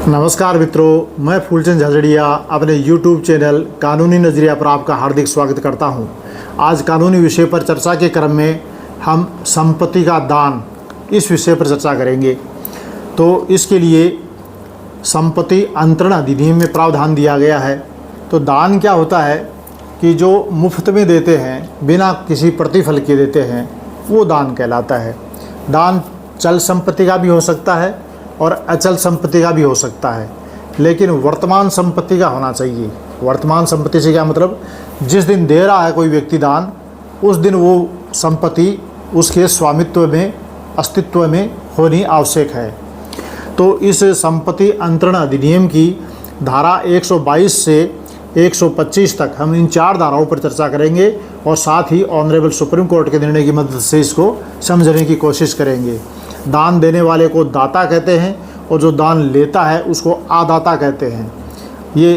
नमस्कार मित्रों, मैं फूलचंद झाझड़िया अपने YouTube चैनल कानूनी नज़रिया पर आपका हार्दिक स्वागत करता हूं। आज कानूनी विषय पर चर्चा के क्रम में हम संपत्ति का दान इस विषय पर चर्चा करेंगे। तो इसके लिए संपत्ति अंतरण अधिनियम में प्रावधान दिया गया है। तो दान क्या होता है कि जो मुफ्त में देते हैं, बिना किसी प्रतिफल के देते हैं, वो दान कहलाता है। दान चल संपत्ति का भी हो सकता है और अचल संपत्ति का भी हो सकता है, लेकिन वर्तमान संपत्ति का होना चाहिए। वर्तमान संपत्ति से क्या मतलब, जिस दिन दे रहा है कोई व्यक्ति दान, उस दिन वो संपत्ति उसके स्वामित्व में, अस्तित्व में होनी आवश्यक है। तो इस संपत्ति अंतरण अधिनियम की धारा 122 से 125 तक हम इन 4 धाराओं पर चर्चा करेंगे और साथ ही ऑनरेबल सुप्रीम कोर्ट के निर्णय की मदद से इसको समझने की कोशिश करेंगे। दान देने वाले को दाता कहते हैं और जो दान लेता है उसको आदाता कहते हैं। ये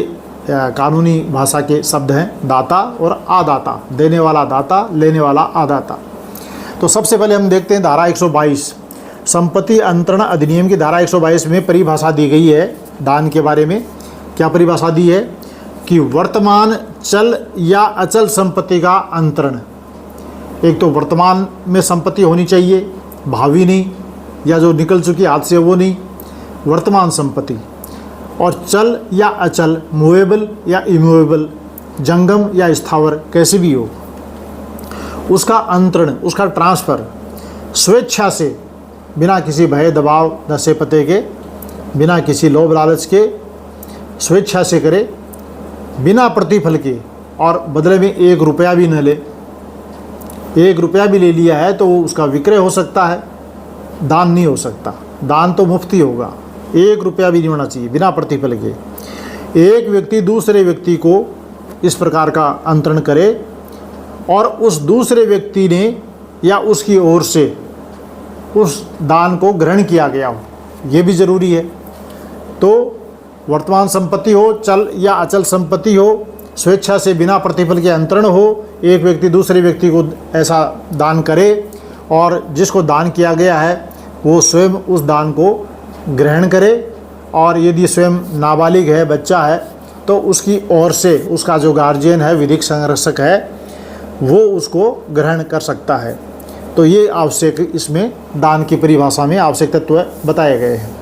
कानूनी भाषा के शब्द हैं, दाता और आदाता। देने वाला दाता, लेने वाला आदाता। तो सबसे पहले हम देखते हैं धारा 122। संपत्ति अंतरण अधिनियम की धारा 122 में परिभाषा दी गई है दान के बारे में। क्या परिभाषा दी है कि वर्तमान चल या अचल संपत्ति का अंतरण। एक तो वर्तमान में संपत्ति होनी चाहिए, भावी नहीं, या जो निकल चुकी हाथ से वो नहीं, वर्तमान संपत्ति। और चल या अचल, मूवेबल या इमूवेबल, जंगम या स्थावर, कैसी भी हो, उसका अंतरण, उसका ट्रांसफ़र स्वेच्छा से, बिना किसी भय दबाव नशे पते के, बिना किसी लोभ लालच के, स्वेच्छा से करे, बिना प्रतिफल के, और बदले में 1 रुपया भी न ले। 1 रुपया भी ले लिया है तो उसका विक्रय हो सकता है, दान नहीं हो सकता। दान तो मुफ्त ही होगा। 1 रुपया भी नहीं होना चाहिए बिना प्रतिफल के। एक व्यक्ति दूसरे व्यक्ति को इस प्रकार का अंतरण करे और उस दूसरे व्यक्ति ने या उसकी ओर से उस दान को ग्रहण किया गया हो, ये भी ज़रूरी है। तो वर्तमान संपत्ति हो, चल या अचल संपत्ति हो, स्वेच्छा से बिना प्रतिफल के अंतरण हो, एक व्यक्ति दूसरे व्यक्ति को ऐसा दान करे और जिसको दान किया गया है वो स्वयं उस दान को ग्रहण करे, और यदि स्वयं नाबालिग है, बच्चा है, तो उसकी ओर से उसका जो गार्जियन है, विधिक संरक्षक है, वो उसको ग्रहण कर सकता है। तो ये आवश्यक, इसमें दान की परिभाषा में आवश्यक तत्व बताए गए हैं।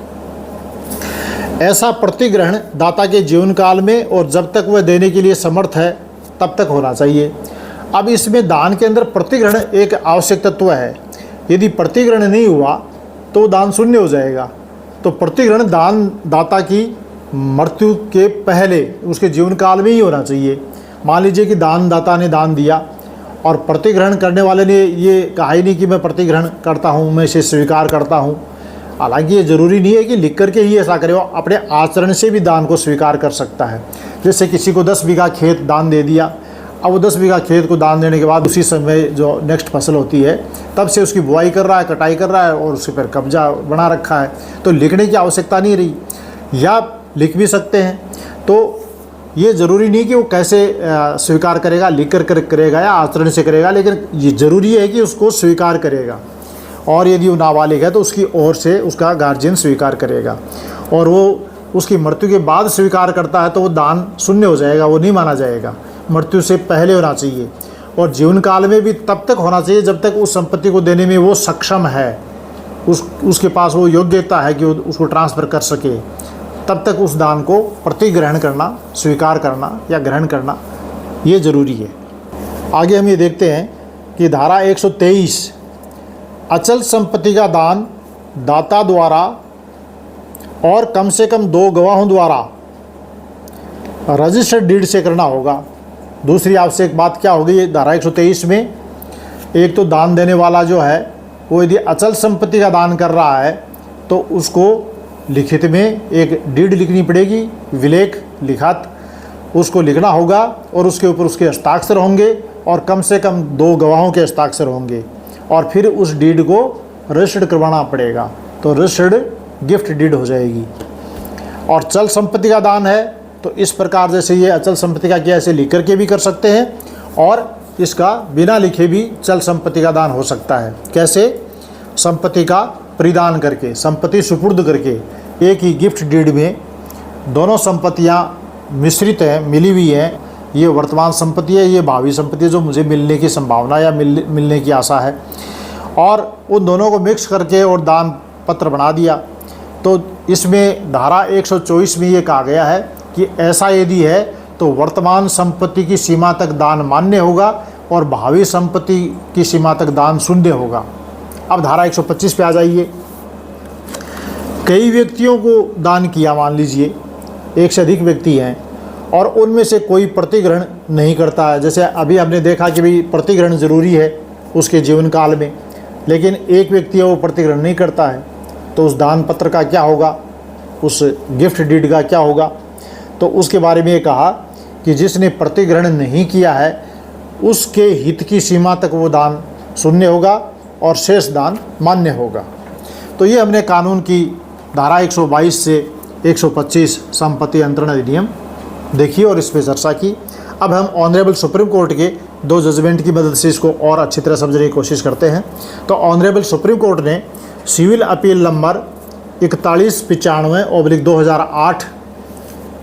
ऐसा प्रतिग्रहण दाता के जीवन काल में और जब तक वह देने के लिए समर्थ है तब तक होना चाहिए। अब इसमें दान के अंदर प्रतिग्रहण एक आवश्यक तत्व है। यदि प्रतिग्रहण नहीं हुआ तो दान शून्य हो जाएगा। तो प्रतिग्रहण दान दाता की मृत्यु के पहले, उसके जीवन काल में ही होना चाहिए। मान लीजिए कि दान दाता ने दान दिया और प्रतिग्रहण करने वाले ने ये कहा ही नहीं कि मैं प्रतिग्रहण करता हूँ, मैं इसे स्वीकार करता हूँ। हालांकि ये ज़रूरी नहीं है कि लिख करके ही ऐसा करे, वो अपने आचरण से भी दान को स्वीकार कर सकता है। जैसे किसी को 10 बीघा खेत दान दे दिया, अब वो 10 बीघा खेत को दान देने के बाद उसी समय जो नेक्स्ट फसल होती है तब से उसकी बुआई कर रहा है, कटाई कर रहा है और उसी पर कब्जा बना रखा है, तो लिखने की आवश्यकता नहीं रही, या लिख भी सकते हैं। तो ये ज़रूरी नहीं कि वो कैसे स्वीकार करेगा, लिख कर करेगा या आचरण से करेगा, लेकिन ये ज़रूरी है कि उसको स्वीकार करेगा। और यदि वो नाबालिग है तो उसकी ओर से उसका गार्जियन स्वीकार करेगा, और वो उसकी मृत्यु के बाद स्वीकार करता है तो वो दान शून्य हो जाएगा, वो नहीं माना जाएगा। मृत्यु से पहले होना चाहिए और जीवन काल में भी तब तक होना चाहिए जब तक उस संपत्ति को देने में वो सक्षम है, उसके पास वो योग्यता है कि वो उसको ट्रांसफ़र कर सके। तब तक उस दान को प्रतिग्रहण करना, स्वीकार करना या ग्रहण करना ये ज़रूरी है। आगे हम ये देखते हैं कि धारा 123 अचल संपत्ति का दान दाता द्वारा और कम से कम 2 गवाहों द्वारा रजिस्टर्ड डीड से करना होगा। दूसरी आवश्यक बात क्या होगी धारा 123 में, एक तो दान देने वाला जो है वो यदि अचल संपत्ति का दान कर रहा है तो उसको लिखित में एक डीड लिखनी पड़ेगी, विलेख, लिखात, उसको लिखना होगा और उसके ऊपर उसके हस्ताक्षर होंगे और कम से कम 2 गवाहों के हस्ताक्षर होंगे, और फिर उस डीड को रजिस्टर्ड करवाना पड़ेगा, तो रजिस्टर्ड गिफ्ट डीड हो जाएगी। और चल संपत्ति का दान है तो इस प्रकार जैसे ये अचल संपत्ति का किया, ऐसे लिख करके भी कर सकते हैं और इसका बिना लिखे भी चल संपत्ति का दान हो सकता है। कैसे? संपत्ति का परिदान करके, संपत्ति सुपुर्द करके एक ही गिफ्ट डीड में दोनों संपत्तियां मिश्रित हैं, मिली हुई हैं। ये वर्तमान संपत्ति है, ये भावी संपत्ति है जो मुझे मिलने की संभावना या मिलने की आशा है, और उन दोनों को मिक्स करके और दान पत्र बना दिया। तो इसमें धारा 124 में ये कहा गया है कि ऐसा यदि है तो वर्तमान संपत्ति की सीमा तक दान मान्य होगा और भावी संपत्ति की सीमा तक दान शून्य होगा। अब धारा 125 पे आ जाइए। कई व्यक्तियों को दान किया, मान लीजिए एक से अधिक व्यक्ति हैं और उनमें से कोई प्रतिग्रहण नहीं करता है। जैसे अभी हमने देखा कि भाई प्रतिग्रहण ज़रूरी है उसके जीवन काल में, लेकिन एक व्यक्ति है वो प्रतिग्रहण नहीं करता है, तो उस दान पत्र का क्या होगा, उस गिफ्ट डीड का क्या होगा? तो उसके बारे में ये कहा कि जिसने प्रतिग्रहण नहीं किया है उसके हित की सीमा तक वो दान शून्य होगा और शेष दान मान्य होगा। तो ये हमने कानून की धारा 122 से 125 संपत्ति अंतरण अधिनियम देखी और इस पर चर्चा की। अब हम ऑनरेबल सुप्रीम कोर्ट के 2 जजमेंट की मदद से इसको और अच्छी तरह समझने की कोशिश करते हैं। तो ऑनरेबल सुप्रीम कोर्ट ने सिविल अपील नंबर 4195/2008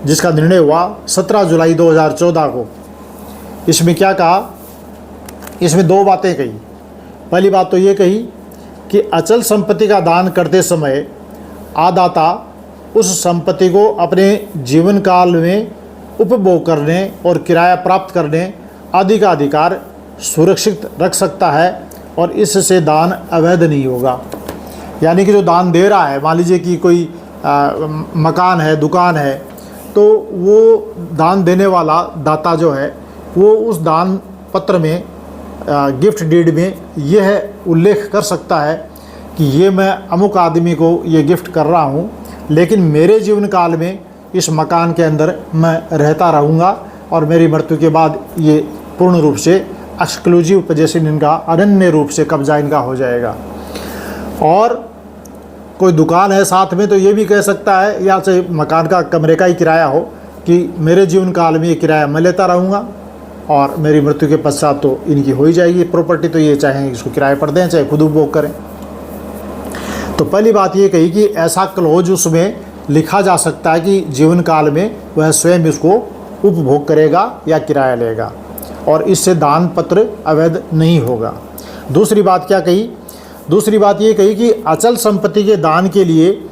जिसका निर्णय हुआ 17 जुलाई 2014 को, इसमें क्या कहा? इसमें 2 बातें कही। पहली बात तो ये कही कि अचल संपत्ति का दान करते समय आदाता उस संपत्ति को अपने जीवन काल में उपभोग करने और किराया प्राप्त करने आदि का अधिकार सुरक्षित रख सकता है और इससे दान अवैध नहीं होगा। यानी कि जो दान दे रहा है, मान लीजिए कि कोई मकान है, दुकान है, तो वो दान देने वाला दाता जो है वो उस दान पत्र में गिफ्ट डीड में यह उल्लेख कर सकता है कि ये मैं अमुक आदमी को ये गिफ्ट कर रहा हूँ, लेकिन मेरे जीवन काल में इस मकान के अंदर मैं रहता रहूँगा और मेरी मृत्यु के बाद ये पूर्ण रूप से एक्सक्लूसिव पोजेशन इनका, अनन्य रूप से कब्जा इनका हो जाएगा। और कोई दुकान है साथ में तो ये भी कह सकता है, या चाहे मकान का कमरे का ही किराया हो, कि मेरे जीवन काल में ये किराया मैं लेता रहूँगा और मेरी मृत्यु के पश्चात तो इनकी हो ही जाएगी प्रॉपर्टी, तो ये चाहे इसको किराए पर दें चाहे खुद उपभोग करें। तो पहली बात ये कही कि ऐसा क्लॉज उसमें लिखा जा सकता है कि जीवन काल में वह स्वयं इसको उपभोग करेगा या किराया लेगा और इससे दान पत्र अवैध नहीं होगा। दूसरी बात क्या कही? दूसरी बात ये कही कि अचल संपत्ति के दान के लिए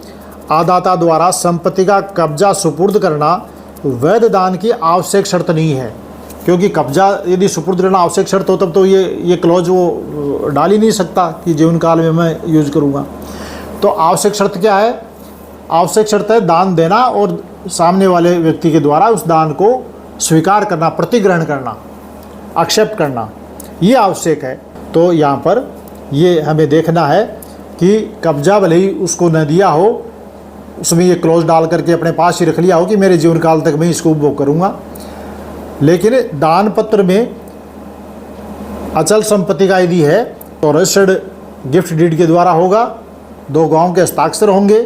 आदाता द्वारा संपत्ति का कब्जा सुपुर्द करना वैध दान की आवश्यक शर्त नहीं है, क्योंकि कब्जा यदि सुपुर्द करना आवश्यक शर्त हो तब तो ये क्लॉज वो डाल ही नहीं सकता कि जीवन काल में मैं यूज करूँगा। तो आवश्यक शर्त क्या है? आवश्यक शर्त है दान देना और सामने वाले व्यक्ति के द्वारा उस दान को स्वीकार करना, प्रतिग्रहण करना, एक्सेप्ट करना, ये आवश्यक है। तो यहाँ पर ये हमें देखना है कि कब्जा भले ही उसको न दिया हो, उसमें ये क्लॉज डाल करके अपने पास ही रख लिया हो कि मेरे जीवन काल तक मैं इसको उपभोग करूँगा, लेकिन दान पत्र में अचल संपत्ति का यदि है तो रजिस्टर्ड गिफ्ट डीड के द्वारा होगा, 2 गाँव के हस्ताक्षर होंगे,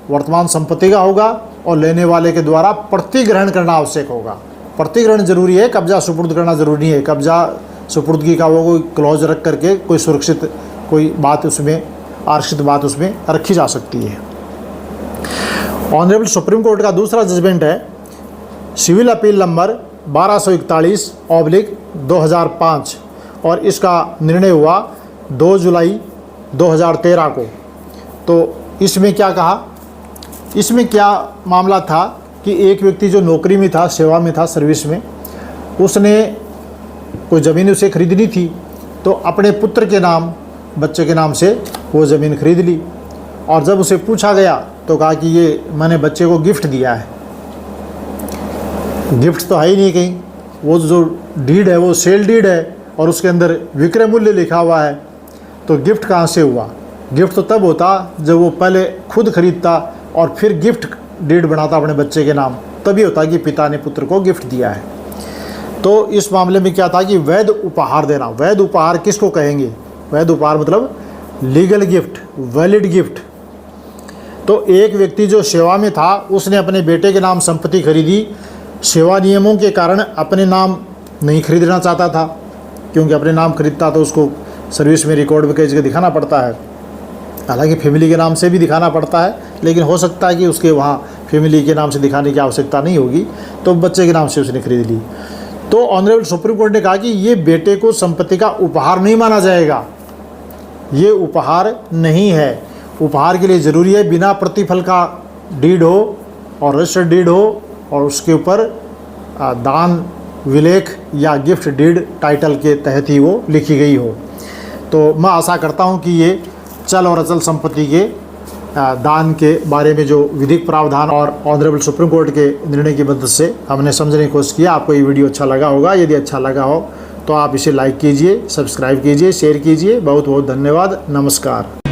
वर्तमान संपत्ति का होगा और लेने वाले के द्वारा प्रतिग्रहण करना आवश्यक होगा। प्रतिग्रहण जरूरी है, कब्जा सुपुर्द करना जरूरी है। कब्जा सुपुर्दगी का वो कोई क्लॉज रख करके कोई सुरक्षित कोई बात उसमें, आरक्षित बात उसमें रखी जा सकती है। ऑनरेबल सुप्रीम कोर्ट का दूसरा जजमेंट है सिविल अपील नंबर 1241/2005 और इसका निर्णय हुआ 2 जुलाई 2013 को। तो इसमें क्या कहा? इसमें क्या मामला था कि एक व्यक्ति जो नौकरी में था, सेवा में था, सर्विस में, उसने कोई ज़मीन उसे खरीदनी थी, तो अपने पुत्र के नाम, बच्चे के नाम से वो ज़मीन खरीद ली। और जब उसे पूछा गया तो कहा कि ये मैंने बच्चे को गिफ्ट दिया है। गिफ्ट तो है ही नहीं कहीं, वो जो डीड है वो सेल डीड है और उसके अंदर विक्रय मूल्य लिखा हुआ है, तो गिफ्ट कहाँ से हुआ? गिफ्ट तो तब होता जब वो पहले खुद खरीदता और फिर गिफ्ट डीड बनाता अपने बच्चे के नाम, तभी होता कि पिता ने पुत्र को गिफ्ट दिया है। तो इस मामले में क्या था कि वैध उपहार देना। वैध उपहार किसको कहेंगे? वैध उपहार मतलब लीगल गिफ्ट, वैलिड गिफ्ट। तो एक व्यक्ति जो सेवा में था उसने अपने बेटे के नाम संपत्ति खरीदी, सेवा नियमों के कारण अपने नाम नहीं खरीदना चाहता था, क्योंकि अपने नाम खरीदता तो उसको सर्विस में रिकॉर्ड में कैसे दिखाना पड़ता है। हालांकि फैमिली के नाम से भी दिखाना पड़ता है, लेकिन हो सकता है कि उसके वहाँ फैमिली के नाम से दिखाने की आवश्यकता नहीं होगी, तो बच्चे के नाम से उसने खरीद ली। तो ऑनरेबल सुप्रीम कोर्ट ने कहा कि ये बेटे को संपत्ति का उपहार नहीं माना जाएगा, ये उपहार नहीं है। उपहार के लिए ज़रूरी है बिना प्रतिफल का डीड हो और रजिस्टर्ड डीड हो और उसके ऊपर दान विलेख या गिफ्ट डीड टाइटल के तहत ही वो लिखी गई हो। तो मैं आशा करता हूँ कि ये चल और अचल संपत्ति के दान के बारे में जो विधिक प्रावधान और ऑनरेबल सुप्रीम कोर्ट के निर्णय की मदद से हमने समझने की कोशिश किया। आपको ये वीडियो अच्छा लगा होगा। यदि अच्छा लगा हो तो आप इसे लाइक कीजिए, सब्सक्राइब कीजिए, शेयर कीजिए। बहुत बहुत धन्यवाद। नमस्कार।